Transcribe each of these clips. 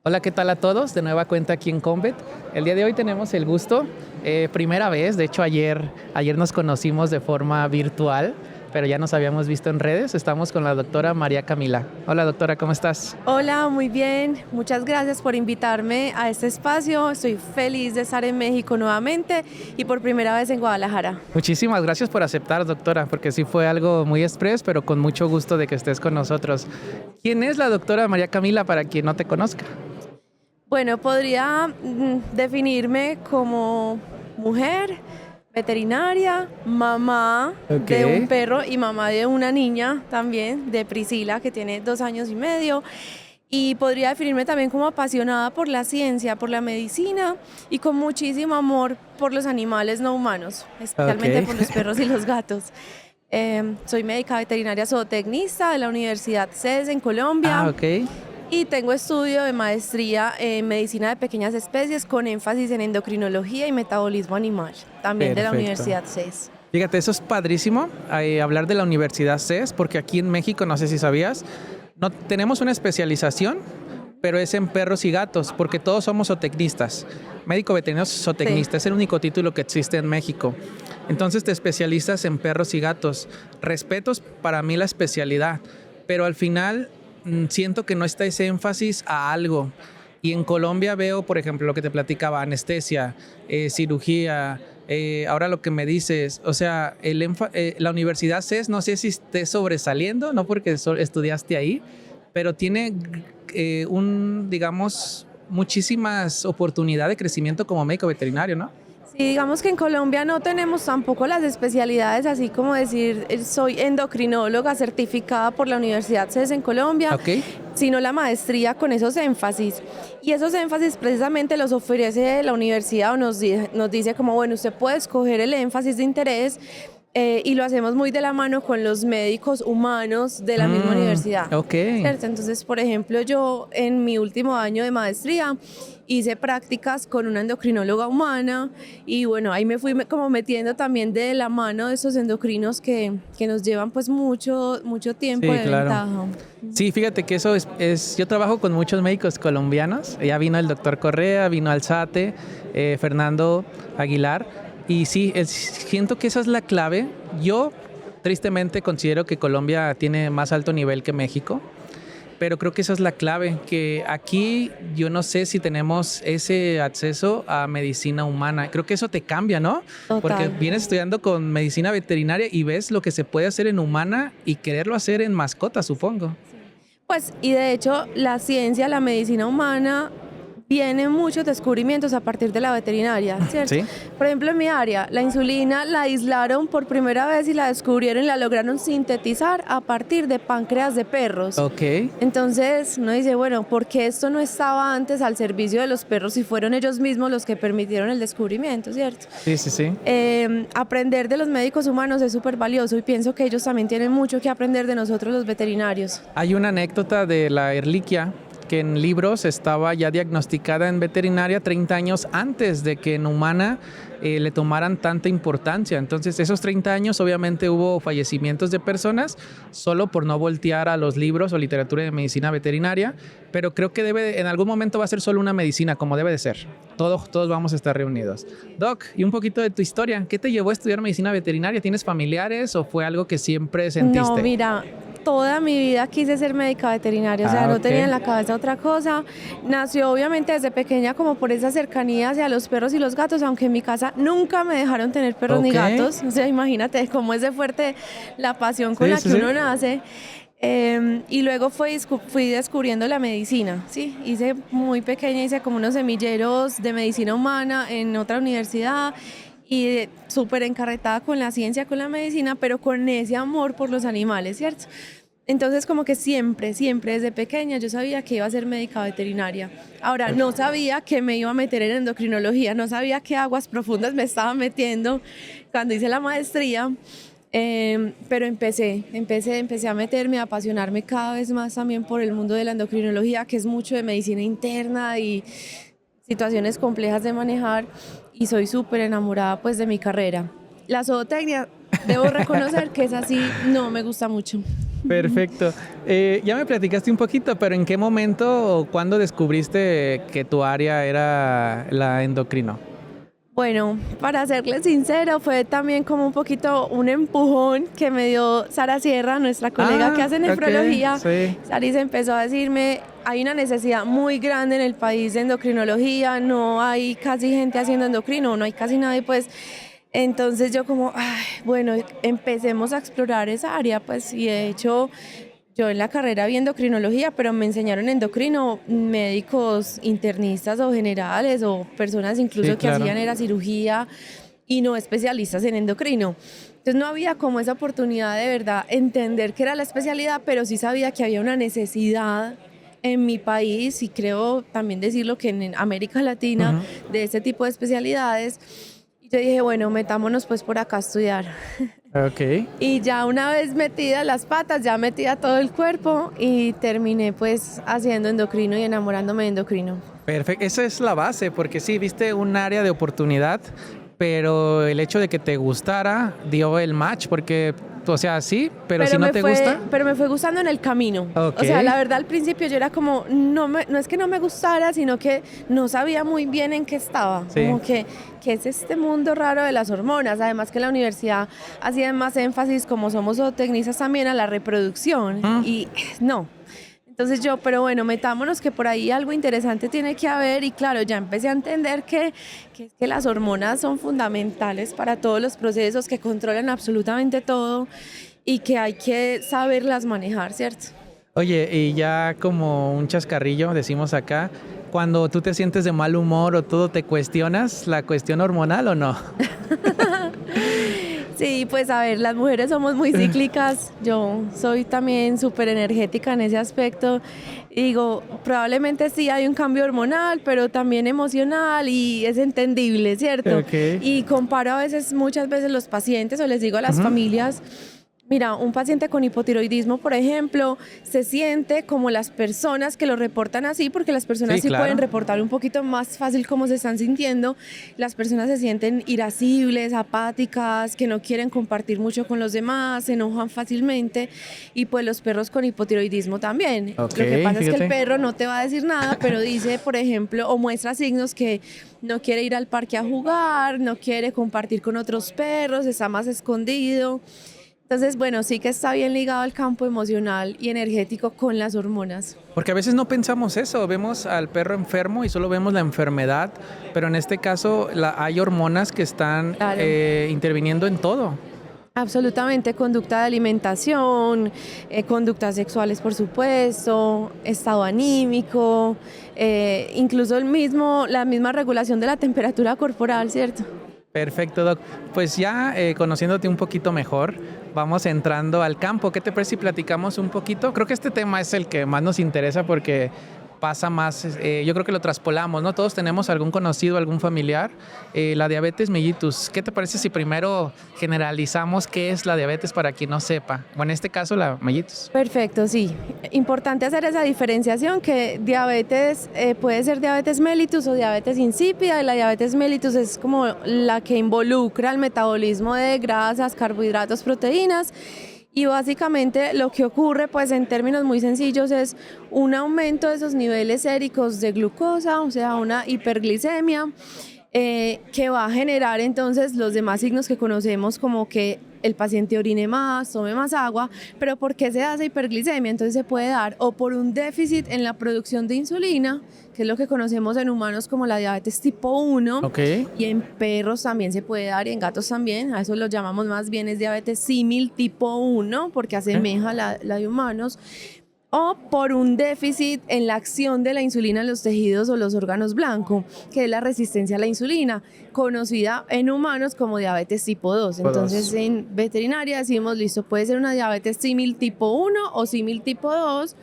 Hola, ¿qué tal a todos? De nueva cuenta aquí en Convet. El día de hoy tenemos el gusto, primera vez, de hecho ayer nos conocimos de forma virtual, pero ya nos habíamos visto en redes. Estamos con la doctora María Camila. Hola doctora, ¿cómo estás? Hola, muy bien. Muchas gracias por invitarme a este espacio. Estoy feliz de estar en México nuevamente y por primera vez en Guadalajara. Muchísimas gracias por aceptar, doctora, porque sí fue algo muy express, pero con mucho gusto de que estés con nosotros. ¿Quién es la doctora María Camila para quien no te conozca? Bueno, podría definirme como mujer, veterinaria, mamá Ok, de un perro y mamá de una niña también, de Priscila, que tiene 2 años y medio. Y podría definirme también como apasionada por la ciencia, por la medicina y con muchísimo amor por los animales no humanos, especialmente ok. por los perros y los gatos. Soy médica veterinaria zootecnista de la Universidad CES en Ah, Colombia ok. y tengo estudio de maestría en medicina de pequeñas especies con énfasis en endocrinología y metabolismo animal, también de la Perfecto. Universidad CES. Fíjate, eso es padrísimo, hablar de la Universidad CES, porque aquí en México, no sé si sabías, no tenemos una especialización, pero es en perros y gatos, porque todos somos zootecnistas. Médico veterinario Sí. zootecnista es el único título que existe en México. Entonces te especializas en perros y gatos. Respetos para mí la especialidad, pero al final siento que no está ese énfasis a algo. Y en Colombia veo, por ejemplo, lo que te platicaba, anestesia, cirugía, ahora lo que me dices, o sea, la Universidad CES, no sé si estés sobresaliendo, no porque estudiaste ahí, pero tiene digamos, muchísimas oportunidades de crecimiento como médico veterinario, ¿no? Sí, digamos que en Colombia no tenemos tampoco las especialidades, así como decir, soy endocrinóloga certificada por la Universidad CES en Colombia, Ok. sino la maestría con esos énfasis. Y esos énfasis precisamente los ofrece la universidad o nos dice como, bueno, usted puede escoger el énfasis de interés y lo hacemos muy de la mano con los médicos humanos de la misma universidad. Ok. ¿Cierto? Entonces, por ejemplo, yo en mi último año de maestría hice prácticas con una endocrinóloga humana y bueno, ahí me fui como metiendo también de la mano de esos endocrinos que nos llevan pues mucho tiempo Sí, de claro. ventaja. Sí, fíjate que yo trabajo con muchos médicos colombianos. Ya vino el doctor Correa, vino Alzate, Fernando Aguilar. Y sí, siento que esa es la clave. Yo tristemente considero que Colombia tiene más alto nivel que México, pero creo que esa es la clave, que aquí yo no sé si tenemos ese acceso a medicina humana. Creo que eso te cambia, ¿no? Porque Total. vienes estudiando con medicina veterinaria y ves lo que se puede hacer en humana y quererlo hacer en mascota, supongo. Sí. Pues, y de hecho, la ciencia, la medicina humana, vienen muchos descubrimientos a partir de la veterinaria, ¿cierto? ¿Sí? Por ejemplo, en mi área, la insulina la aislaron por primera vez y la descubrieron y la lograron sintetizar a partir de páncreas de perros. Ok. Entonces uno dice, bueno, ¿por qué esto no estaba antes al servicio de los perros si fueron ellos mismos los que permitieron el descubrimiento, ¿cierto? Sí, sí, sí. Aprender de los médicos humanos es súper valioso y pienso que ellos también tienen mucho que aprender de nosotros los veterinarios. Hay una anécdota de la Ehrlichia que en libros estaba ya diagnosticada en veterinaria 30 años antes de que en humana le tomaran tanta importancia. Entonces, esos 30 años obviamente hubo fallecimientos de personas solo por no voltear a los libros o literatura de medicina veterinaria, pero creo que en algún momento va a ser solo una medicina, como debe de ser. Todos vamos a estar reunidos. Doc, y un poquito de tu historia. ¿Qué te llevó a estudiar medicina veterinaria? ¿Tienes familiares o fue algo que siempre No, sentiste? mira, toda mi vida quise ser médica veterinaria, o sea, Ah, no ok. tenía en la cabeza otra cosa. Nació obviamente desde pequeña como por esa cercanía hacia los perros y los gatos, aunque en mi casa nunca me dejaron tener perros ni Ok. gatos. O sea, imagínate cómo es de fuerte la pasión con Sí, la sí, que sí. uno nace. Y luego fui descubriendo la medicina, ¿sí? Hice muy pequeña, hice como unos semilleros de medicina humana en otra universidad y súper encarretada con la ciencia, con la medicina, pero con ese amor por los animales, ¿cierto? Entonces como que siempre desde pequeña yo sabía que iba a ser médica veterinaria. Ahora, no sabía que me iba a meter en endocrinología, no sabía qué aguas profundas me estaba metiendo cuando hice la maestría, pero empecé a meterme, a apasionarme cada vez más también por el mundo de la endocrinología, que es mucho de medicina interna y situaciones complejas de manejar y soy súper enamorada pues de mi carrera. La zootecnia, debo reconocer que es así, no me gusta mucho. Perfecto. Ya me platicaste un poquito, pero ¿en qué momento o cuándo descubriste que tu área era la endocrino? Bueno, para serle sincero, fue también como un poquito un empujón que me dio Sara Sierra, nuestra colega que hace nefrología. Sí. Saris empezó a decirme, hay una necesidad muy grande en el país de endocrinología, no hay casi gente haciendo endocrino, no hay casi nadie, pues. Entonces yo como, ay, bueno, empecemos a explorar esa área, pues, y de hecho yo en la carrera vi endocrinología, pero me enseñaron endocrino médicos internistas o generales o personas incluso Sí, que claro. hacían era cirugía y no especialistas en endocrino. Entonces no había como esa oportunidad de verdad entender qué era la especialidad, pero sí sabía que había una necesidad en mi país y creo también decirlo que en América Latina Ujú. de este tipo de especialidades. Y yo dije, bueno, metámonos pues por acá a estudiar. Ok. Y ya una vez metida las patas, ya metida todo el cuerpo y terminé pues haciendo endocrino y enamorándome de endocrino. Perfecto. Esa es la base, porque sí, viste un área de oportunidad, pero el hecho de que te gustara dio el match, porque, o sea, sí, pero si no te gusta. Pero me fue gustando en el camino. Ok. O sea, la verdad al principio yo era como, no es que no me gustara, sino que no sabía muy bien en qué estaba. Sí. Como que es este mundo raro de las hormonas. Además que la universidad hacía más énfasis, como somos zootecnistas también, a la reproducción. Mm. Y no. Entonces yo, pero bueno, metámonos que por ahí algo interesante tiene que haber y claro, ya empecé a entender que las hormonas son fundamentales para todos los procesos, que controlan absolutamente todo y que hay que saberlas manejar, ¿cierto? Oye, y ya como un chascarrillo, decimos acá, cuando tú te sientes de mal humor o todo, ¿te cuestionas la cuestión hormonal o no? Sí, pues a ver, las mujeres somos muy cíclicas, yo soy también súper energética en ese aspecto. Y digo, probablemente sí hay un cambio hormonal, pero también emocional y es entendible, ¿cierto? Ok. Y comparo a veces, muchas veces los pacientes o les digo a las familias, mira, un paciente con hipotiroidismo, por ejemplo, se siente como las personas que lo reportan así, porque las personas Sí, sí claro. pueden reportar un poquito más fácil cómo se están sintiendo. Las personas se sienten irascibles, apáticas, que no quieren compartir mucho con los demás, se enojan fácilmente. Y pues los perros con hipotiroidismo también. Ok, Lo que pasa es que fíjate. el perro no te va a decir nada, pero dice, por ejemplo, o muestra signos que no quiere ir al parque a jugar, no quiere compartir con otros perros, está más escondido. Entonces, bueno, sí que está bien ligado al campo emocional y energético con las hormonas. Porque a veces no pensamos eso, vemos al perro enfermo y solo vemos la enfermedad, pero en este caso hay hormonas que están Claro. interviniendo en todo. Absolutamente, conducta de alimentación, conductas sexuales, por supuesto, estado anímico, incluso la misma regulación de la temperatura corporal, ¿cierto? Perfecto, Doc. Pues ya conociéndote un poquito mejor, vamos entrando al campo. ¿Qué te parece si platicamos un poquito? Creo que este tema es el que más nos interesa porque pasa más, yo creo que lo traspolamos, ¿no? Todos tenemos algún conocido, algún familiar. La diabetes mellitus, ¿qué te parece si primero generalizamos qué es la diabetes para quien no sepa? O en este caso, la mellitus. Perfecto, sí. Importante hacer esa diferenciación que diabetes puede ser diabetes mellitus o diabetes insípida. Y la diabetes mellitus es como la que involucra el metabolismo de grasas, carbohidratos, proteínas. Y básicamente lo que ocurre, pues en términos muy sencillos, es un aumento de esos niveles séricos de glucosa, o sea, una hiperglicemia, que va a generar entonces los demás signos que conocemos como que el paciente orine más, tome más agua, pero ¿por qué se hace hiperglicemia? Entonces se puede dar o por un déficit en la producción de insulina, que es lo que conocemos en humanos como la diabetes tipo 1, Ok. y en perros también se puede dar y en gatos también, a eso lo llamamos más bien es diabetes símil tipo 1, porque asemeja la de humanos, o por un déficit en la acción de la insulina en los tejidos o los órganos blancos, que es la resistencia a la insulina, conocida en humanos como diabetes tipo 2. Tipo Entonces 2. en veterinaria decimos, listo, puede ser una diabetes símil tipo 1 o símil tipo 2.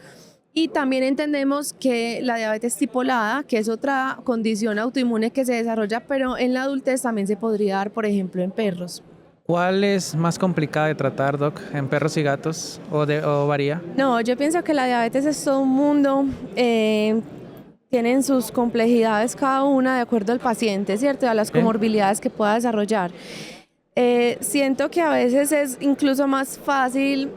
Y también entendemos que la diabetes tipolada, que es otra condición autoinmune que se desarrolla, pero en la adultez también se podría dar, por ejemplo, en perros. ¿Cuál es más complicada de tratar, Doc? ¿En perros y gatos? ¿O varía? No, yo pienso que la diabetes es todo un mundo. Tienen sus complejidades cada una de acuerdo al paciente, ¿cierto? A las comorbilidades que pueda desarrollar. Siento que a veces es incluso más fácil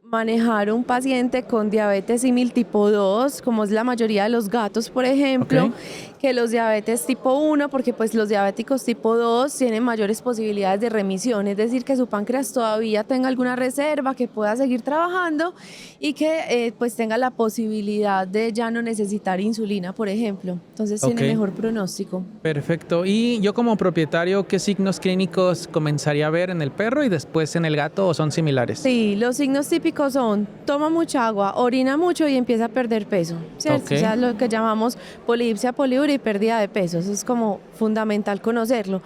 manejar un paciente con diabetes símil tipo 2, como es la mayoría de los gatos, por ejemplo, que los diabetes tipo 1, porque pues los diabéticos tipo 2 tienen mayores posibilidades de remisión, es decir, que su páncreas todavía tenga alguna reserva, que pueda seguir trabajando y que pues tenga la posibilidad de ya no necesitar insulina, por ejemplo. Entonces tiene mejor pronóstico. Perfecto. Y yo como propietario, ¿qué signos clínicos comenzaría a ver en el perro y después en el gato o son similares? Sí, los signos típicos son: toma mucha agua, orina mucho y empieza a perder peso, ¿cierto? O sea, lo que llamamos polidipsia, poliuria y pérdida de peso. Eso es como fundamental conocerlo.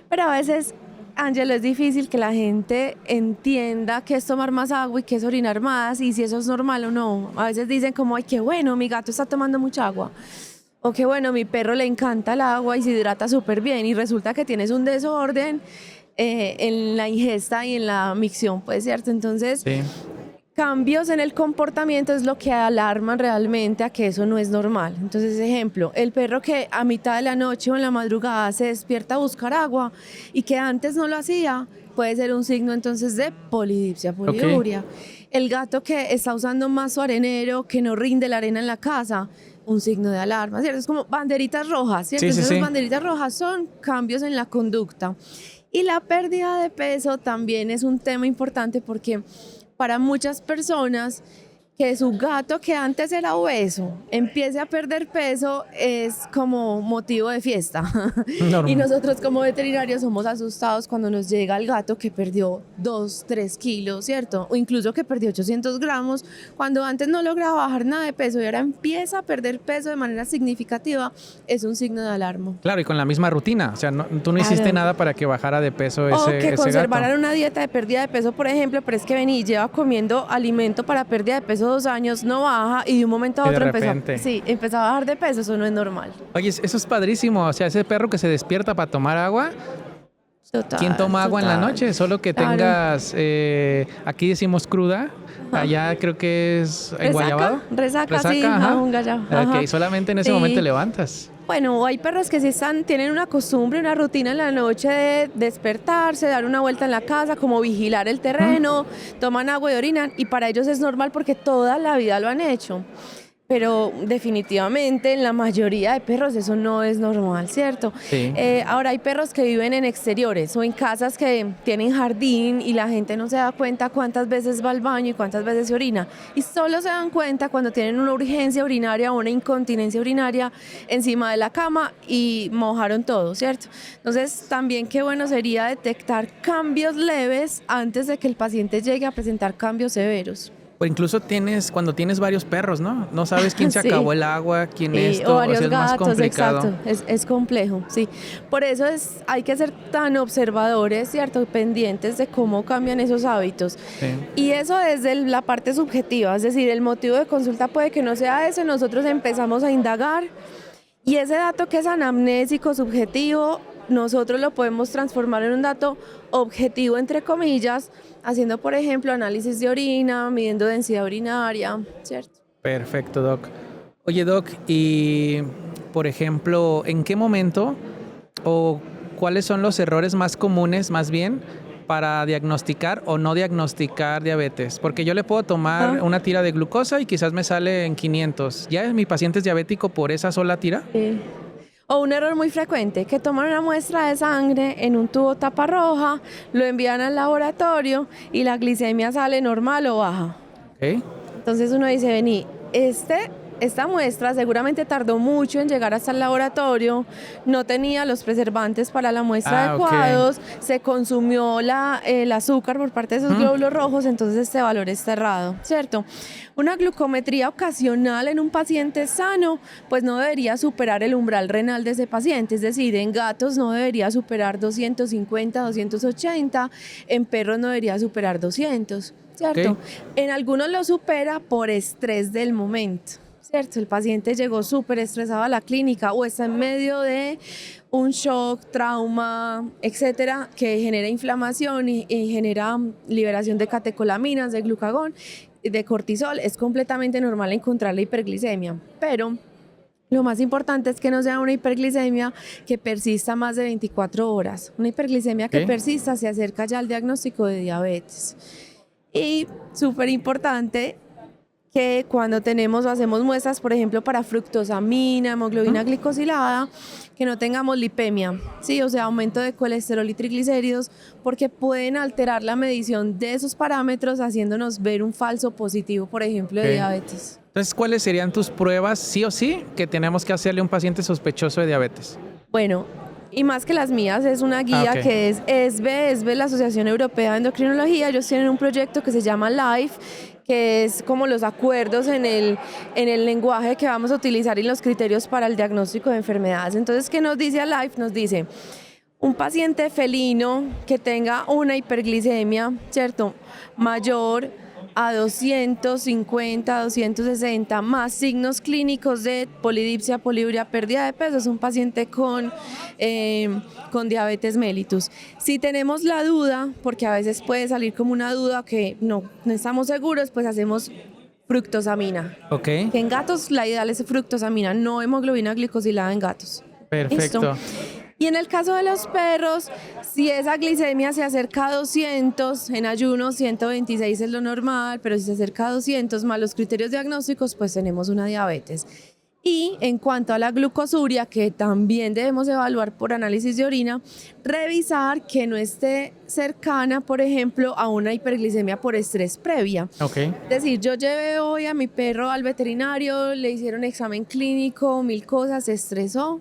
Pero a veces, Ángelo, es difícil que la gente entienda qué es tomar más agua y qué es orinar más y si eso es normal o no. A veces dicen como, ay, qué bueno, mi gato está tomando mucha agua. O qué bueno, mi perro le encanta el agua y se hidrata súper bien. Y resulta que tienes un desorden en la ingesta y en la micción, pues, ¿cierto? Entonces, cambios en el comportamiento es lo que alarman realmente a que eso no es normal. Entonces, ejemplo, el perro que a mitad de la noche o en la madrugada se despierta a buscar agua y que antes no lo hacía, puede ser un signo entonces de polidipsia, poliuria. El gato que está usando más su arenero, que no rinde la arena en la casa, un signo de alarma, ¿cierto? Es como banderitas rojas, ¿cierto? Entonces, las banderitas rojas son cambios en la conducta. Y la pérdida de peso también es un tema importante porque para muchas personas que su gato, que antes era obeso, empiece a perder peso es como motivo de fiesta. Y nosotros como veterinarios somos asustados cuando nos llega el gato que perdió 2, 3 kilos, ¿cierto? O incluso que perdió 800 gramos, cuando antes no lograba bajar nada de peso y ahora empieza a perder peso de manera significativa, es un signo de alarma. Claro, y con la misma rutina, o sea, tú no hiciste nada para que bajara de peso ese gato. O que conservaran una dieta de pérdida de peso, por ejemplo, pero es que lleva comiendo alimento para pérdida de peso 2 años, no baja y de un momento a otro empezó a bajar de peso. Eso no es normal. Oye, eso es padrísimo. O sea, ese perro que se despierta para tomar agua. Total, ¿Quién toma agua en la noche? Solo que tengas, aquí decimos cruda, allá creo que es enguayabado. Resaca, sí, un gallado. Ok, solamente en ese momento levantas. Bueno, hay perros que tienen una costumbre, una rutina en la noche de despertarse, dar una vuelta en la casa, como vigilar el terreno, toman agua y orinan, y para ellos es normal porque toda la vida lo han hecho. Pero definitivamente en la mayoría de perros eso no es normal, ¿cierto? Sí. Ahora hay perros que viven en exteriores o en casas que tienen jardín y la gente no se da cuenta cuántas veces va al baño y cuántas veces se orina. Y solo se dan cuenta cuando tienen una urgencia urinaria o una incontinencia urinaria encima de la cama y mojaron todo, ¿cierto? Entonces también qué bueno sería detectar cambios leves antes de que el paciente llegue a presentar cambios severos. O incluso cuando tienes varios perros, ¿no? No sabes quién se acabó el agua, quién esto, o varios sea, es gatos, más complicado. Exacto, es complejo, sí. Por eso hay que ser tan observadores, ¿cierto? Pendientes de cómo cambian esos hábitos. Sí. Y eso desde la parte subjetiva, es decir, el motivo de consulta puede que no sea ese, nosotros empezamos a indagar y ese dato que es anamnésico, subjetivo, nosotros lo podemos transformar en un dato objetivo, entre comillas, haciendo, por ejemplo, análisis de orina, midiendo densidad urinaria, ¿cierto? Perfecto, Doc. Oye, Doc, y, por ejemplo, ¿en qué momento o cuáles son los errores más comunes, más bien, para diagnosticar o no diagnosticar diabetes? Porque yo le puedo tomar una tira de glucosa y quizás me sale en 500. ¿Ya mi paciente es diabético por esa sola tira? Sí. O un error muy frecuente, que toman una muestra de sangre en un tubo tapa roja, lo envían al laboratorio y la glicemia sale normal o baja. Okay. Entonces uno dice, vení, esta muestra seguramente tardó mucho en llegar hasta el laboratorio, no tenía los preservantes para la muestra adecuados, se consumió el azúcar por parte de esos glóbulos rojos, entonces este valor está errado, ¿cierto? Una glucometría ocasional en un paciente sano, pues no debería superar el umbral renal de ese paciente, es decir, en gatos no debería superar 250, 280, en perros no debería superar 200, ¿cierto? En algunos lo supera por estrés del momento. ¿Cierto? El paciente llegó súper estresado a la clínica o está en medio de un shock, trauma, etcétera, que genera inflamación y genera liberación de catecolaminas, de glucagón, de cortisol. Es completamente normal encontrar la hiperglicemia, pero lo más importante es que no sea una hiperglicemia que persista más de 24 horas. Una hiperglicemia que persista se acerca ya al diagnóstico de diabetes. Y súper importante que cuando tenemos o hacemos muestras, por ejemplo, para fructosamina, hemoglobina glicosilada, que no tengamos lipemia, ¿sí? O sea, aumento de colesterol y triglicéridos, porque pueden alterar la medición de esos parámetros haciéndonos ver un falso positivo, por ejemplo, de diabetes. Entonces, ¿cuáles serían tus pruebas, sí o sí, que tenemos que hacerle a un paciente sospechoso de diabetes? Bueno, y más que las mías, es una guía que es ESBE, la Asociación Europea de Endocrinología. Ellos tienen un proyecto que se llama LIFE, que es como los acuerdos en el lenguaje que vamos a utilizar y los criterios para el diagnóstico de enfermedades. Entonces, ¿qué nos dice LIFE? Nos dice, un paciente felino que tenga una hiperglicemia, ¿cierto?, mayor a 250, 260, más signos clínicos de polidipsia, poliuria, pérdida de peso, es un paciente con diabetes mellitus. Si tenemos la duda, porque a veces puede salir como una duda que no estamos seguros, pues hacemos fructosamina. Que en gatos la ideal es fructosamina, no hemoglobina glicosilada en gatos. Perfecto. ¿Listo? Y en el caso de los perros, si esa glicemia se acerca a 200, en ayuno 126 es lo normal, pero si se acerca a 200 más los criterios diagnósticos, pues tenemos una diabetes. Y en cuanto a la glucosuria, que también debemos evaluar por análisis de orina, revisar que no esté cercana, por ejemplo, a una hiperglicemia por estrés previa. Es decir, yo llevé hoy a mi perro al veterinario, le hicieron examen clínico, 1000 cosas, se estresó.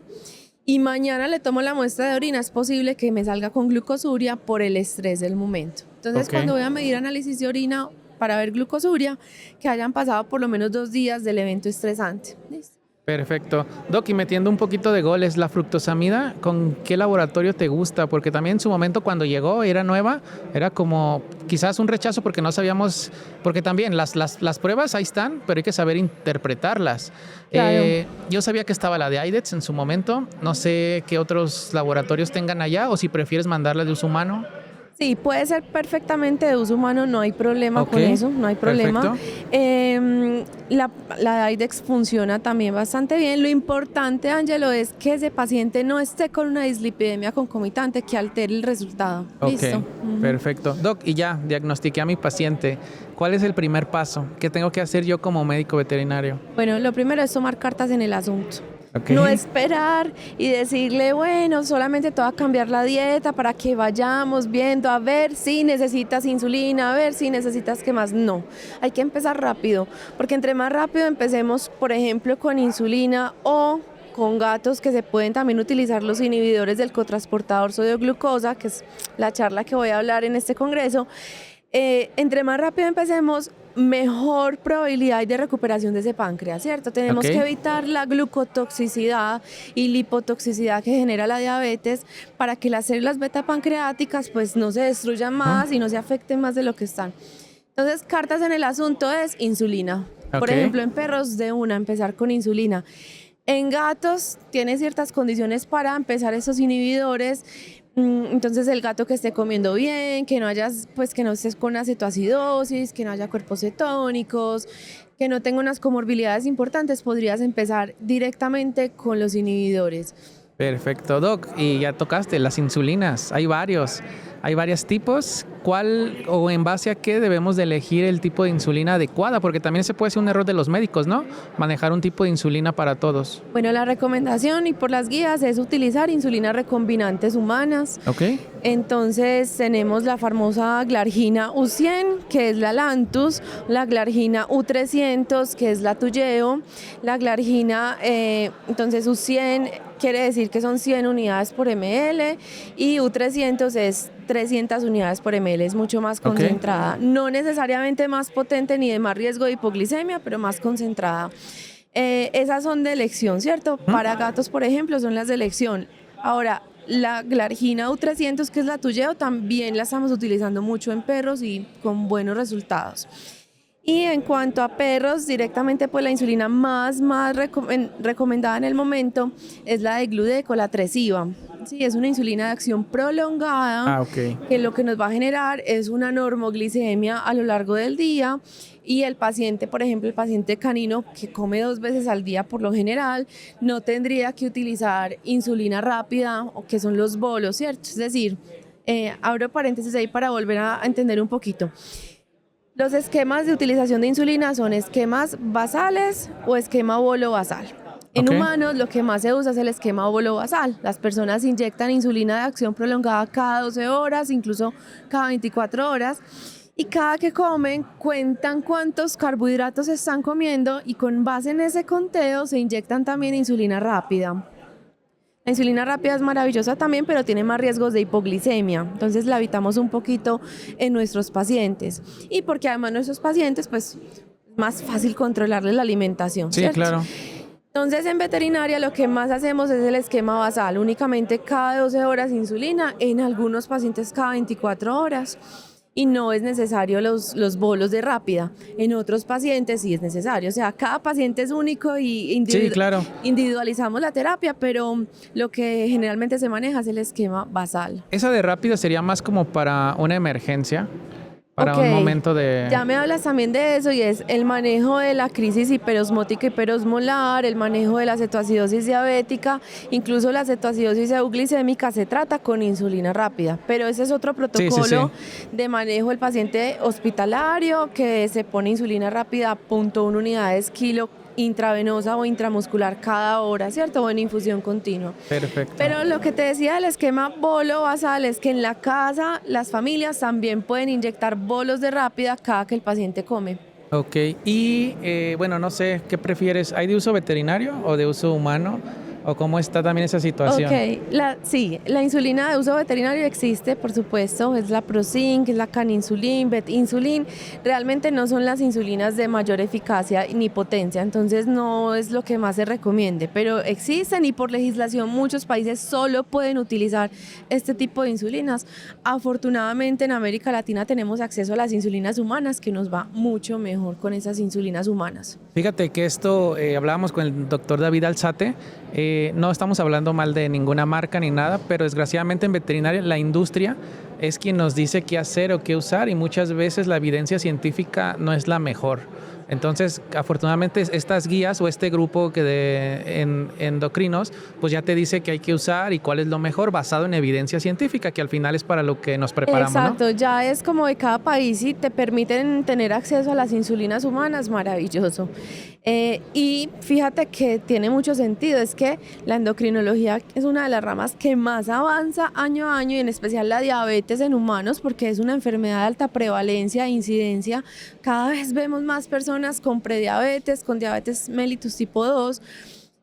Y mañana le tomo la muestra de orina, es posible que me salga con glucosuria por el estrés del momento. Entonces, cuando voy a medir análisis de orina para ver glucosuria, que hayan pasado por lo menos 2 días del evento estresante. ¿Listo? Perfecto. Doc, y metiendo un poquito de goles, la fructosamida, ¿con qué laboratorio te gusta? Porque también en su momento cuando llegó, era nueva, era como quizás un rechazo porque no sabíamos, porque también las pruebas ahí están, pero hay que saber interpretarlas. Claro. Yo sabía que estaba la de IDEX en su momento, no sé qué otros laboratorios tengan allá o si prefieres mandarla de uso humano. Sí, puede ser perfectamente de uso humano, no hay problema con eso, no hay problema. La IDEX funciona también bastante bien. Lo importante, Ángelo, es que ese paciente no esté con una dislipidemia concomitante que altere el resultado. ¿Listo? Perfecto. Doc, y ya diagnostiqué a mi paciente. ¿Cuál es el primer paso? ¿Qué tengo que hacer yo como médico veterinario? Bueno, lo primero es tomar cartas en el asunto. No esperar y decirle, bueno, solamente te va a cambiar la dieta para que vayamos viendo, a ver si necesitas insulina, a ver si necesitas qué más. No, hay que empezar rápido, porque entre más rápido empecemos, por ejemplo, con insulina o con gatos que se pueden también utilizar los inhibidores del cotransportador sodio-glucosa, que es la charla que voy a hablar en este congreso. Entre más rápido empecemos, mejor probabilidad hay de recuperación de ese páncreas, ¿cierto? Tenemos que evitar la glucotoxicidad y lipotoxicidad que genera la diabetes para que las células beta pancreáticas pues no se destruyan más y no se afecten más de lo que están. Entonces, cartas en el asunto es insulina. Por ejemplo, en perros empezar con insulina. En gatos tiene ciertas condiciones para empezar esos inhibidores. Entonces el gato que esté comiendo bien, que no estés con acetoacidosis, que no haya cuerpos cetónicos, que no tenga unas comorbilidades importantes, podrías empezar directamente con los inhibidores. Perfecto, Doc. Y ya tocaste las insulinas. Hay varios tipos. ¿Cuál o en base a qué debemos de elegir el tipo de insulina adecuada? Porque también se puede ser un error de los médicos, ¿no? Manejar un tipo de insulina para todos. Bueno, la recomendación y por las guías es utilizar insulinas recombinantes humanas. Entonces tenemos la famosa glargina U100, que es la Lantus, la glargina U300, que es la Toujeo, la glargina, entonces U100 quiere decir que son 100 unidades por ml y U300 es 300 unidades por ml, es mucho más concentrada. No necesariamente más potente ni de más riesgo de hipoglicemia, pero más concentrada. Esas son de elección, ¿cierto? Para gatos, por ejemplo, son las de elección. Ahora, la glargina U300, que es la Toujeo, también la estamos utilizando mucho en perros y con buenos resultados. Y en cuanto a perros, directamente pues la insulina más recomendada en el momento es la de Gludeco, la Tresiba. Sí, es una insulina de acción prolongada que lo que nos va a generar es una normoglicemia a lo largo del día y el paciente, por ejemplo, el paciente canino que come 2 veces al día por lo general, no tendría que utilizar insulina rápida o que son los bolos, ¿cierto? Es decir, abro paréntesis ahí para volver a entender un poquito. Los esquemas de utilización de insulina son esquemas basales o esquema bolo-basal. En Ok. humanos lo que más se usa es el esquema bolo-basal. Las personas inyectan insulina de acción prolongada cada 12 horas, incluso cada 24 horas. Y cada que comen cuentan cuántos carbohidratos están comiendo y con base en ese conteo se inyectan también insulina rápida. La insulina rápida es maravillosa también, pero tiene más riesgos de hipoglicemia. Entonces la evitamos un poquito en nuestros pacientes. Y porque además nuestros pacientes, pues, es más fácil controlarles la alimentación, Sí, ¿cierto? claro. Entonces en veterinaria lo que más hacemos es el esquema basal, únicamente cada 12 horas insulina, en algunos pacientes cada 24 horas. Y no es necesario los bolos de rápida. En otros pacientes sí es necesario. O sea, cada paciente es único y Sí, claro. individualizamos la terapia, pero lo que generalmente se maneja es el esquema basal. Esa de rápido sería más como para una emergencia, para Ok, un momento de... ya me hablas también de eso y es el manejo de la crisis hiperosmótica hiperosmolar, el manejo de la cetoacidosis diabética, incluso la cetoacidosis euglicémica se trata con insulina rápida, pero ese es otro Sí, sí, protocolo sí. de manejo del paciente hospitalario que se pone insulina rápida 0.1 unidades kilo intravenosa o intramuscular cada hora, ¿cierto? O en infusión continua. Perfecto. Pero lo que te decía del esquema bolo basal es que en la casa las familias también pueden inyectar bolos de rápida cada que el paciente come. Ok, y bueno, no sé, ¿qué prefieres? ¿Hay de uso veterinario o de uso humano? ¿O cómo está también esa situación? Ok, sí, la insulina de uso veterinario existe, por supuesto, es la Prozinc, es la Caninsulin, Betinsulin, realmente no son las insulinas de mayor eficacia ni potencia, entonces no es lo que más se recomiende, pero existen y por legislación muchos países solo pueden utilizar este tipo de insulinas. Afortunadamente en América Latina tenemos acceso a las insulinas humanas, que nos va mucho mejor con esas insulinas humanas. Fíjate que esto, hablábamos con el doctor David Alzate, no estamos hablando mal de ninguna marca ni nada, pero desgraciadamente en veterinaria la industria es quien nos dice qué hacer o qué usar y muchas veces la evidencia científica no es la mejor. Entonces, afortunadamente estas guías o este grupo que de endocrinos, pues ya te dice qué hay que usar y cuál es lo mejor basado en evidencia científica, que al final es para lo que nos preparamos, ¿no? Exacto, ya es como de cada país y te permiten tener acceso a las insulinas humanas, maravilloso. Y fíjate que tiene mucho sentido, es que la endocrinología es una de las ramas que más avanza año a año y en especial la diabetes en humanos porque es una enfermedad de alta prevalencia e incidencia. Cada vez vemos más personas con prediabetes, con diabetes mellitus tipo 2.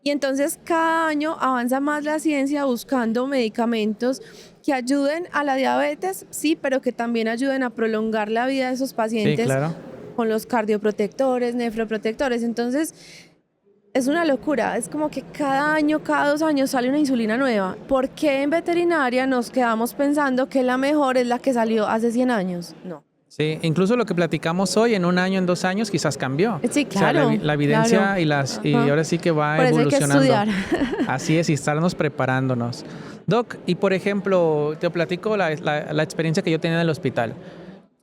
Y entonces cada año avanza más la ciencia buscando medicamentos que ayuden a la diabetes, sí, pero que también ayuden a prolongar la vida de esos Sí, pacientes claro. con los cardioprotectores, nefroprotectores. Entonces es una locura, es como que cada año, cada 2 años sale una insulina nueva. ¿Por qué en veterinaria nos quedamos pensando que la mejor es la que salió hace 100 años? No. Sí, incluso lo que platicamos hoy, en 1 año, en 2 años, quizás cambió. Sí, O sea, claro. la evidencia claro. y Ajá. ahora sí que va Por eso hay que evolucionando. estudiar. Así es, y estarnos preparándonos. Doc, y por ejemplo, te platico la experiencia que yo tenía en el hospital.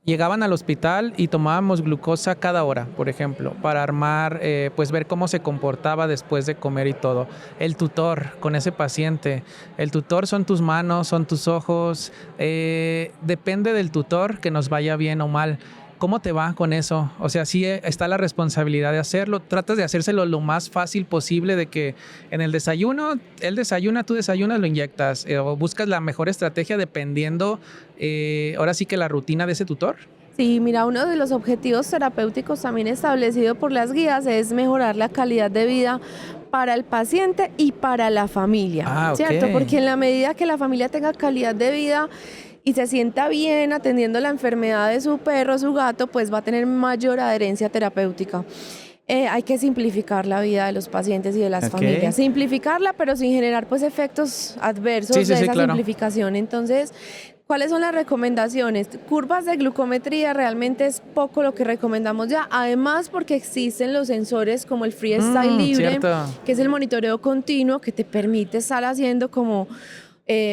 Llegaban al hospital y tomábamos glucosa cada hora, por ejemplo, para armar, pues ver cómo se comportaba después de comer y todo. El tutor con ese paciente, el tutor son tus manos, son tus ojos, depende del tutor que nos vaya bien o mal. ¿Cómo te va con eso? O sea, sí está la responsabilidad de hacerlo. Tratas de hacérselo lo más fácil posible de que en el desayuno, él desayuna, tú desayunas, lo inyectas. O buscas la mejor estrategia dependiendo, ahora sí que la rutina de ese tutor. Sí, mira, uno de los objetivos terapéuticos también establecido por las guías es mejorar la calidad de vida para el paciente y para la familia, Ah, ok. ¿cierto? Porque en la medida que la familia tenga calidad de vida y se sienta bien atendiendo la enfermedad de su perro, su gato, pues va a tener mayor adherencia terapéutica. Hay que simplificar la vida de los pacientes y de las Ok. familias. Simplificarla, pero sin generar pues efectos adversos Sí, sí, de sí, esa claro. simplificación. Entonces, ¿cuáles son las recomendaciones? Curvas de glucometría realmente es poco lo que recomendamos ya. Además, porque existen los sensores como el Freestyle Libre, Cierto. que es el monitoreo continuo que te permite estar haciendo como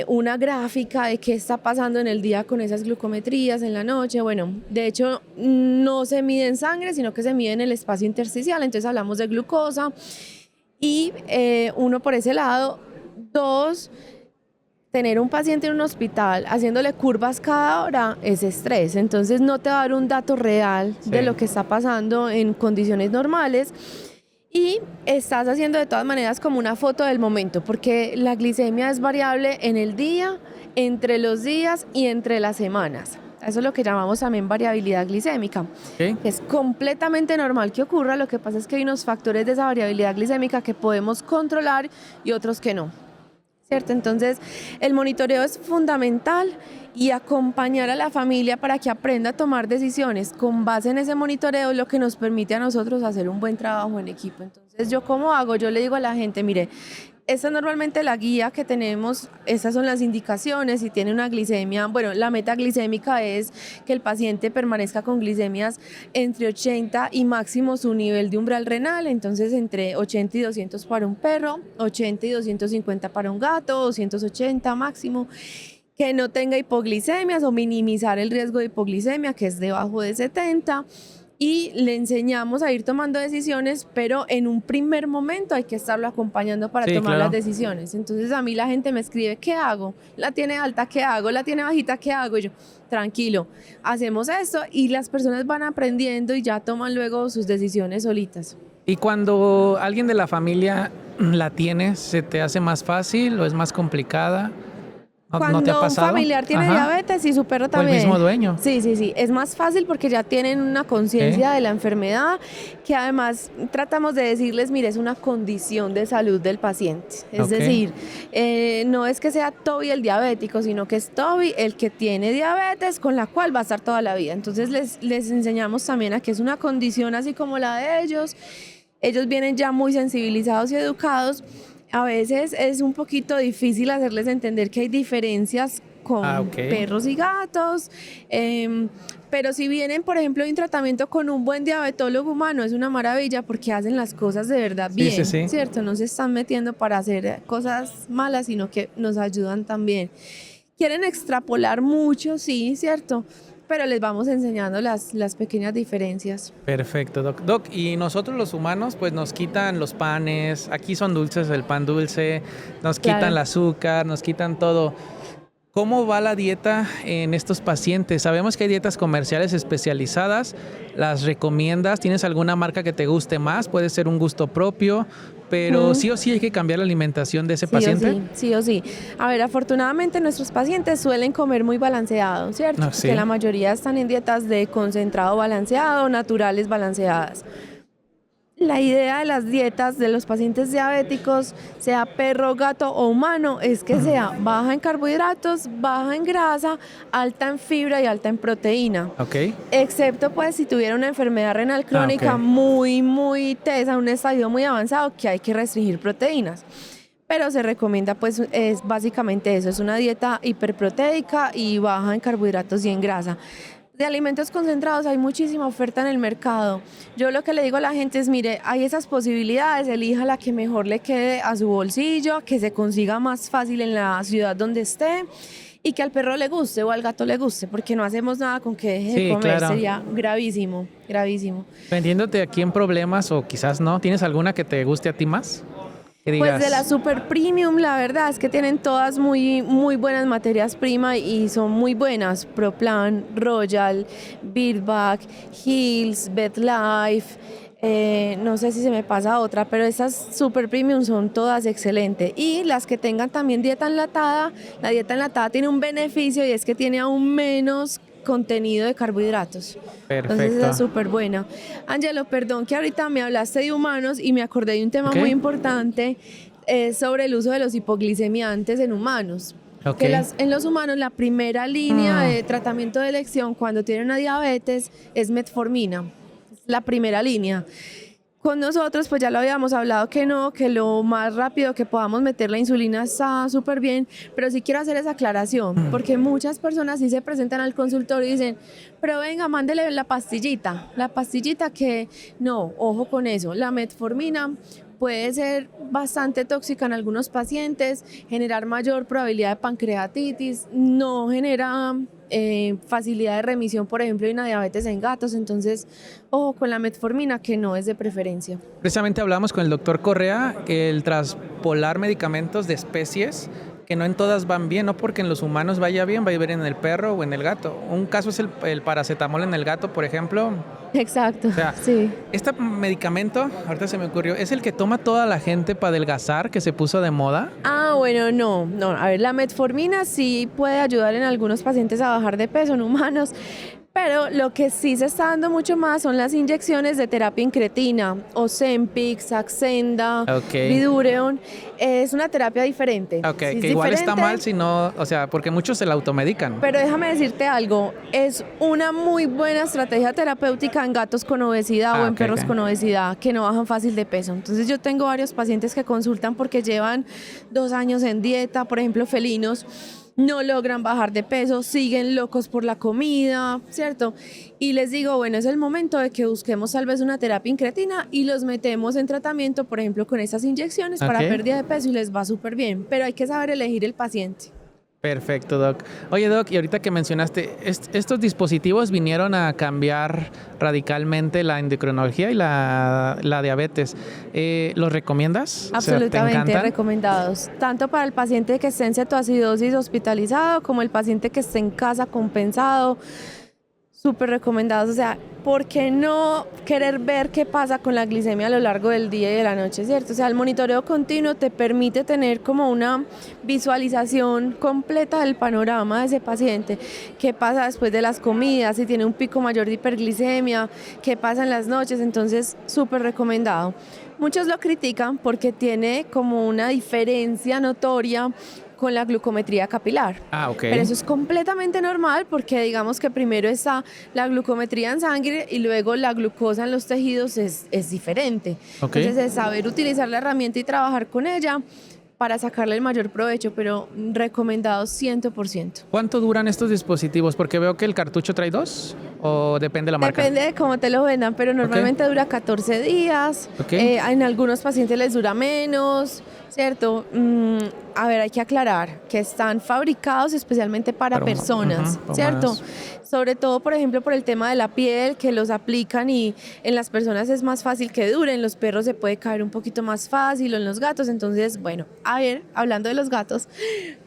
una gráfica de qué está pasando en el día con esas glucometrías, en la noche. Bueno, de hecho no se mide en sangre, sino que se mide en el espacio intersticial, entonces hablamos de glucosa y uno por ese lado. Dos, tener un paciente en un hospital haciéndole curvas cada hora es estrés, entonces no te va a dar un dato real de lo que está pasando en condiciones normales y estás haciendo de todas maneras como una foto del momento, porque la glicemia es variable en el día, entre los días y entre las semanas. Eso es lo que llamamos también variabilidad glicémica. Es completamente normal que ocurra, lo que pasa es que hay unos factores de esa variabilidad glicémica que podemos controlar y otros que no. ¿Cierto? Entonces, el monitoreo es fundamental y acompañar a la familia para que aprenda a tomar decisiones con base en ese monitoreo es lo que nos permite a nosotros hacer un buen trabajo en equipo. Entonces, ¿yo cómo hago? Yo le digo a la gente, mire, esta es normalmente la guía que tenemos, estas son las indicaciones, si tiene una glicemia, bueno, la meta glicémica es que el paciente permanezca con glicemias entre 80 y máximo su nivel de umbral renal, entonces entre 80 y 200 para un perro, 80 y 250 para un gato, 280 máximo, que no tenga hipoglicemias o minimizar el riesgo de hipoglicemia, que es debajo de 70, y le enseñamos a ir tomando decisiones, pero en un primer momento hay que estarlo acompañando para tomar las decisiones. Entonces a mí la gente me escribe, ¿qué hago? ¿La tiene alta? ¿Qué hago? ¿La tiene bajita? ¿Qué hago? Y yo, tranquilo, hacemos esto y las personas van aprendiendo y ya toman luego sus decisiones solitas. ¿Y cuando alguien de la familia la tiene, se te hace más fácil o es más complicada? Cuando ¿No te ha pasado? Un familiar tiene diabetes y su perro también. ¿O el mismo dueño? Sí. Es más fácil porque ya tienen una conciencia de la enfermedad, que además tratamos de decirles, mire, es una condición de salud del paciente. Es decir, no es que sea Toby el diabético, sino que es Toby el que tiene diabetes con la cual va a estar toda la vida. Entonces les enseñamos también a que es una condición así como la de ellos. Ellos vienen ya muy sensibilizados y educados. A veces es un poquito difícil hacerles entender que hay diferencias con perros y gatos, pero si vienen, por ejemplo, de un tratamiento con un buen diabetólogo humano, es una maravilla porque hacen las cosas de verdad bien, ¿cierto? No se están metiendo para hacer cosas malas, sino que nos ayudan también. Quieren extrapolar mucho, sí, ¿cierto? Pero les vamos enseñando las pequeñas diferencias. Perfecto, Doc. Doc, y nosotros los humanos, pues nos quitan los panes, aquí son dulces, el pan dulce, nos quitan el azúcar, nos quitan todo. ¿Cómo va la dieta en estos pacientes? Sabemos que hay dietas comerciales especializadas, ¿las recomiendas? ¿Tienes alguna marca que te guste más? Puede ser un gusto propio, pero sí o sí hay que cambiar la alimentación de ese paciente. Sí o sí. A ver, afortunadamente nuestros pacientes suelen comer muy balanceado, ¿cierto? Porque la mayoría están en dietas de concentrado balanceado, naturales balanceadas. La idea de las dietas de los pacientes diabéticos, sea perro, gato o humano, es que sea baja en carbohidratos, baja en grasa, alta en fibra y alta en proteína. Excepto pues si tuviera una enfermedad renal crónica muy tesa, un estadio muy avanzado, que hay que restringir proteínas. Pero se recomienda pues es básicamente eso, es una dieta hiperproteica y baja en carbohidratos y en grasa. De alimentos concentrados hay muchísima oferta en el mercado. Yo lo que le digo a la gente es, mire, hay esas posibilidades, elija la que mejor le quede a su bolsillo, que se consiga más fácil en la ciudad donde esté y que al perro le guste o al gato le guste, porque no hacemos nada con que deje de comer, sería gravísimo. Vendiéndote aquí en problemas o quizás no, ¿tienes alguna que te guste a ti más? Pues de la Super Premium, la verdad es que tienen todas muy buenas materias primas y son muy buenas. ProPlan, Royal, Beardback, Hills, BetLife, no sé si se me pasa otra, pero estas Super Premium son todas excelentes. Y las que tengan también dieta enlatada, la dieta enlatada tiene un beneficio y es que tiene aún menos contenido de carbohidratos. Perfecto. Entonces es súper buena. Ángelo, perdón que ahorita me hablaste de humanos y me acordé de un tema muy importante sobre el uso de los hipoglicemiantes en humanos. Que en los humanos la primera línea de tratamiento de elección cuando tienen una diabetes es metformina. Es la primera línea. Con nosotros, pues ya lo habíamos hablado que no, que lo más rápido que podamos meter la insulina está súper bien, pero sí quiero hacer esa aclaración, porque muchas personas sí se presentan al consultorio y dicen, pero venga, mándele la pastillita que no, ojo con eso, la metformina puede ser bastante tóxica en algunos pacientes, generar mayor probabilidad de pancreatitis, no genera facilidad de remisión, por ejemplo, de una diabetes en gatos, entonces ojo con la metformina, que no es de preferencia. Precisamente hablamos con el doctor Correa que el traspolar medicamentos de especies que no en todas van bien, no porque en los humanos vaya bien, va a ir bien en el perro o en el gato. Un caso es el paracetamol en el gato, por ejemplo. Exacto, O sea, sí. este medicamento, ahorita se me ocurrió, es el que toma toda la gente para adelgazar, que se puso de moda. Bueno, no. A ver, la metformina sí puede ayudar en algunos pacientes a bajar de peso en humanos, pero lo que sí se está dando mucho más son las inyecciones de terapia incretina, Ozempic, Saxenda, Vidureon. Es una terapia diferente. Ok, sí, que igual está mal si no, o sea, porque muchos se la automedican. Pero déjame decirte algo, es una muy buena estrategia terapéutica en gatos con obesidad o en perros con obesidad que no bajan fácil de peso. Entonces yo tengo varios pacientes que consultan porque llevan 2 años en dieta, por ejemplo, felinos, no logran bajar de peso, siguen locos por la comida, ¿cierto? Y les digo, bueno, es el momento de que busquemos tal vez una terapia incretina y los metemos en tratamiento, por ejemplo, con esas inyecciones para pérdida de peso y les va súper bien, pero hay que saber elegir el paciente. Perfecto, Doc. Oye, Doc, y ahorita que mencionaste, estos dispositivos vinieron a cambiar radicalmente la endocrinología y la diabetes. ¿Los recomiendas? Absolutamente, o sea, recomendados. Tanto para el paciente que esté en cetoacidosis hospitalizado como el paciente que esté en casa compensado. Súper recomendados, o sea, ¿por qué no querer ver qué pasa con la glicemia a lo largo del día y de la noche, cierto? O sea, el monitoreo continuo te permite tener como una visualización completa del panorama de ese paciente, qué pasa después de las comidas, si tiene un pico mayor de hiperglicemia, qué pasa en las noches, entonces súper recomendado. Muchos lo critican porque tiene como una diferencia notoria con la glucometría capilar. Pero eso es completamente normal porque digamos que primero está la glucometría en sangre y luego la glucosa en los tejidos es diferente. Entonces es saber utilizar la herramienta y trabajar con ella para sacarle el mayor provecho, pero recomendados 100%. ¿Cuánto duran estos dispositivos? Porque veo que el cartucho trae 2 o depende de la marca. Depende de cómo te lo vendan, pero normalmente dura 14 días. En algunos pacientes les dura menos, ¿cierto? A ver, hay que aclarar que están fabricados especialmente para personas, ¿cierto? Sobre todo, por ejemplo, por el tema de la piel, que los aplican y en las personas es más fácil que duren, los perros se puede caer un poquito más fácil o en los gatos, entonces, bueno, a ver, hablando de los gatos,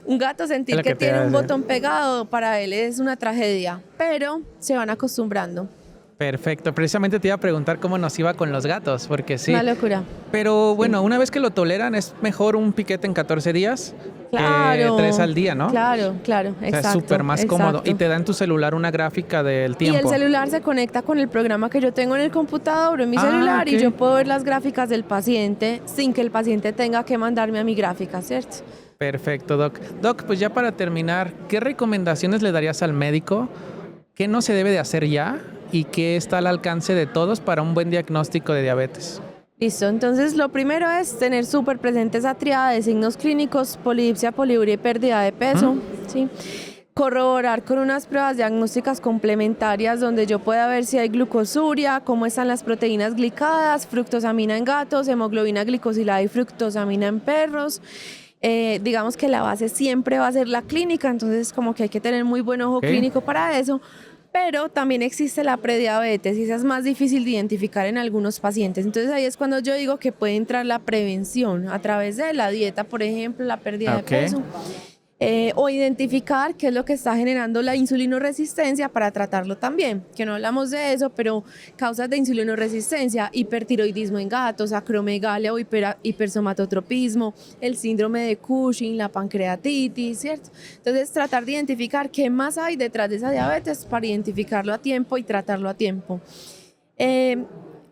un gato sentir que tiene un botón pegado, para él es una tragedia, pero se van acostumbrando. Perfecto, precisamente te iba a preguntar cómo nos iba con los gatos, porque sí. Una locura. Pero bueno, una vez que lo toleran, es mejor un piquete en 14 días que 3 al día, ¿no? Claro, exacto. O sea, es súper más cómodo. Y te da en tu celular una gráfica del tiempo. Y el celular se conecta con el programa que yo tengo en el computador, en mi celular, y yo puedo ver las gráficas del paciente sin que el paciente tenga que mandarme a mi gráfica, ¿cierto? Perfecto, Doc. Doc, pues ya para terminar, ¿qué recomendaciones le darías al médico? ¿Qué no se debe de hacer ya? ¿Y qué está al alcance de todos para un buen diagnóstico de diabetes? Listo, entonces lo primero es tener súper presente esa triada de signos clínicos, polidipsia, poliuria y pérdida de peso, ¿sí? Corroborar con unas pruebas diagnósticas complementarias donde yo pueda ver si hay glucosuria, cómo están las proteínas glicadas, fructosamina en gatos, hemoglobina glicosilada y fructosamina en perros. Digamos que la base siempre va a ser la clínica, entonces como que hay que tener muy buen ojo clínico para eso. Pero también existe la prediabetes y esa es más difícil de identificar en algunos pacientes. Entonces ahí es cuando yo digo que puede entrar la prevención a través de la dieta, por ejemplo, la pérdida de peso. O identificar qué es lo que está generando la insulinoresistencia para tratarlo también, que no hablamos de eso, pero causas de insulinoresistencia, hipertiroidismo en gatos, acromegalia o hipersomatotropismo, el síndrome de Cushing, la pancreatitis, ¿cierto? Entonces tratar de identificar qué más hay detrás de esa diabetes para identificarlo a tiempo y tratarlo a tiempo.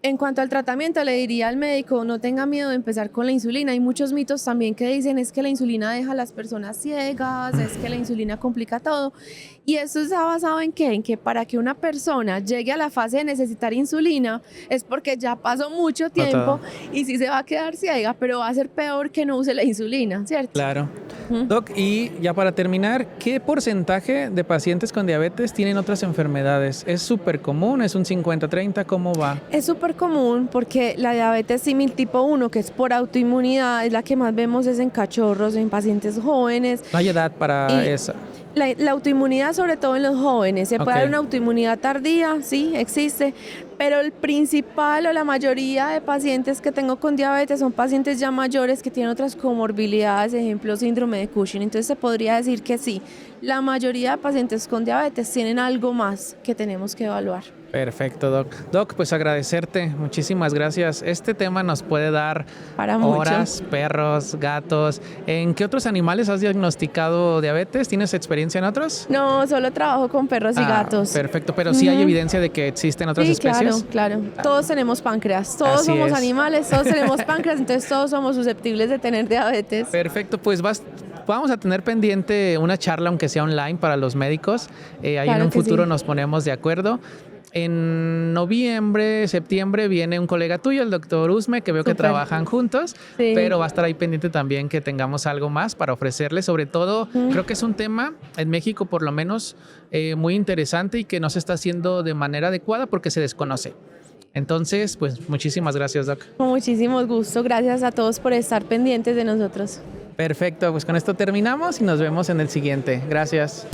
En cuanto al tratamiento, le diría al médico, no tenga miedo de empezar con la insulina. Hay muchos mitos también que dicen es que la insulina deja a las personas ciegas, es que la insulina complica todo. Y eso está basado en ¿qué? En que para que una persona llegue a la fase de necesitar insulina es porque ya pasó mucho tiempo y sí se va a quedar ciega, pero va a ser peor que no use la insulina, ¿cierto? Claro. Doc, y ya para terminar, ¿qué porcentaje de pacientes con diabetes tienen otras enfermedades? ¿Es súper común? ¿Es un 50-30? ¿Cómo va? Es súper común porque la diabetes símil tipo 1, que es por autoinmunidad, es la que más vemos es en cachorros, en pacientes jóvenes. No hay edad para esa. la autoinmunidad, sobre todo en los jóvenes. Se puede dar una autoinmunidad tardía, sí, existe, pero el principal o la mayoría de pacientes que tengo con diabetes son pacientes ya mayores que tienen otras comorbilidades, ejemplo, síndrome de Cushing. Entonces se podría decir que sí, la mayoría de pacientes con diabetes tienen algo más que tenemos que evaluar. Perfecto, Doc. Doc, pues agradecerte, muchísimas gracias. Este tema nos puede dar para horas, mucho. Perros, gatos. ¿En qué otros animales has diagnosticado diabetes? ¿Tienes experiencia en otros? No, solo trabajo con perros y gatos. Perfecto, pero sí hay evidencia de que existen otras especies. Claro. Todos tenemos páncreas, todos somos animales, todos tenemos páncreas, entonces todos somos susceptibles de tener diabetes. Perfecto, pues vamos a tener pendiente una charla, aunque sea online, para los médicos. Ahí en un futuro nos ponemos de acuerdo. En noviembre, septiembre viene un colega tuyo, el doctor Usme, que veo que trabajan juntos, pero va a estar ahí pendiente también que tengamos algo más para ofrecerle. Sobre todo, creo que es un tema en México por lo menos muy interesante y que no se está haciendo de manera adecuada porque se desconoce. Entonces, pues muchísimas gracias, Doc. Con muchísimo gusto, gracias a todos por estar pendientes de nosotros. Perfecto, pues con esto terminamos y nos vemos en el siguiente. Gracias.